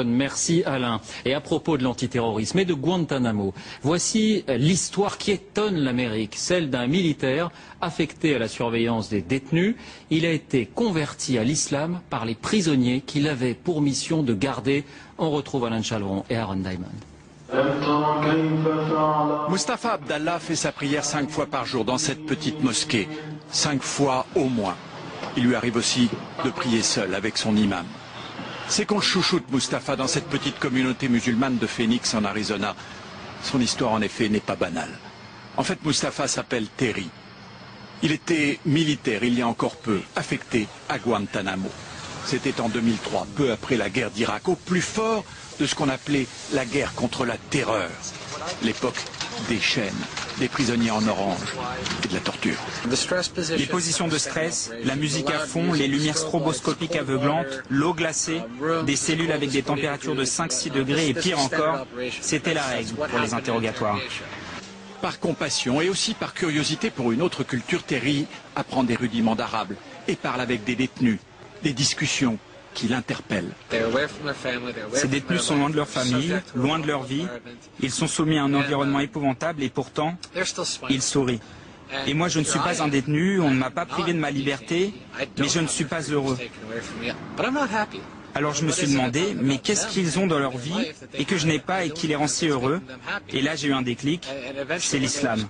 Merci Alain. Et à propos de l'antiterrorisme et de Guantanamo, voici l'histoire qui étonne l'Amérique, celle d'un militaire affecté à la surveillance des détenus. Il a été converti à l'islam par les prisonniers qu'il avait pour mission de garder. On retrouve Alain Chalron et Aaron Diamond. Mustapha Abdallah fait sa prière 5 fois par jour dans cette petite mosquée. 5 fois au moins. Il lui arrive aussi de prier seul avec son imam. C'est qu'on le chouchoute Mustapha dans cette petite communauté musulmane de Phoenix en Arizona. Son histoire en effet n'est pas banale. En fait Mustapha s'appelle Terry. Il était militaire il y a encore peu, affecté à Guantanamo. C'était en 2003, peu après la guerre d'Irak, au plus fort de ce qu'on appelait la guerre contre la terreur. L'époque des chaînes, des prisonniers en orange et de la torture. Les positions de stress, la musique à fond, les lumières stroboscopiques aveuglantes, l'eau glacée, des cellules avec des températures de 5-6 degrés et pire encore, c'était la règle pour les interrogatoires. Par compassion et aussi par curiosité pour une autre culture, Terry apprend des rudiments d'arabe et parle avec des détenus, des discussions qui l'interpellent. Ces détenus sont loin de leur famille, loin de leur vie. Ils sont soumis à un environnement épouvantable et pourtant, ils sourient. Et moi, je ne suis pas un détenu, on ne m'a pas privé de ma liberté, mais je ne suis pas heureux. Alors je me suis demandé, mais qu'est-ce qu'ils ont dans leur vie et que je n'ai pas et qui les rend si heureux? Et là, j'ai eu un déclic, c'est l'islam.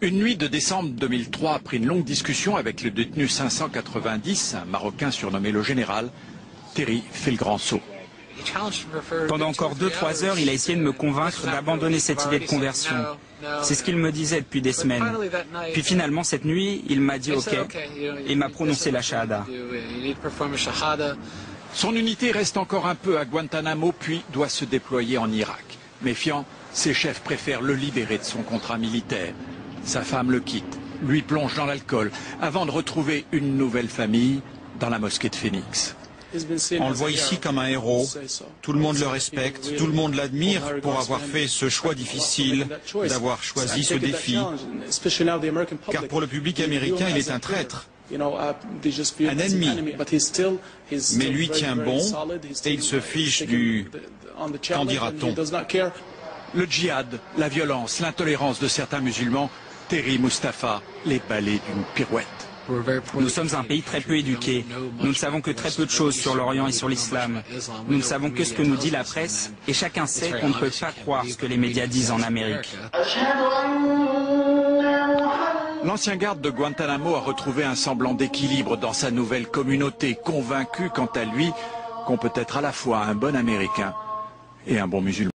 Une nuit de décembre 2003, après une longue discussion avec le détenu 590, un Marocain surnommé le Général, Terry fait le grand saut. Pendant encore 2-3 heures, il a essayé de me convaincre d'abandonner cette idée de conversion. C'est ce qu'il me disait depuis des semaines. Puis finalement, cette nuit, il m'a dit OK et m'a prononcé la shahada. Son unité reste encore un peu à Guantanamo, puis doit se déployer en Irak. Méfiant, ses chefs préfèrent le libérer de son contrat militaire. Sa femme le quitte, lui plonge dans l'alcool, avant de retrouver une nouvelle famille dans la mosquée de Phoenix. On le voit ici comme un héros. Tout le monde le respecte, tout le monde l'admire pour avoir fait ce choix difficile, d'avoir choisi ce défi. Car pour le public américain, il est un traître, un ennemi. Mais lui tient bon et il se fiche du « qu'en dira-t-on ». Le djihad, la violence, l'intolérance de certains musulmans, Terry Mustapha les balaie d'une pirouette. Nous sommes un pays très peu éduqué. Nous ne savons que très peu de choses sur l'Orient et sur l'islam. Nous ne savons que ce que nous dit la presse et chacun sait qu'on ne peut pas croire ce que les médias disent en Amérique. L'ancien garde de Guantanamo a retrouvé un semblant d'équilibre dans sa nouvelle communauté, convaincu quant à lui qu'on peut être à la fois un bon Américain et un bon musulman.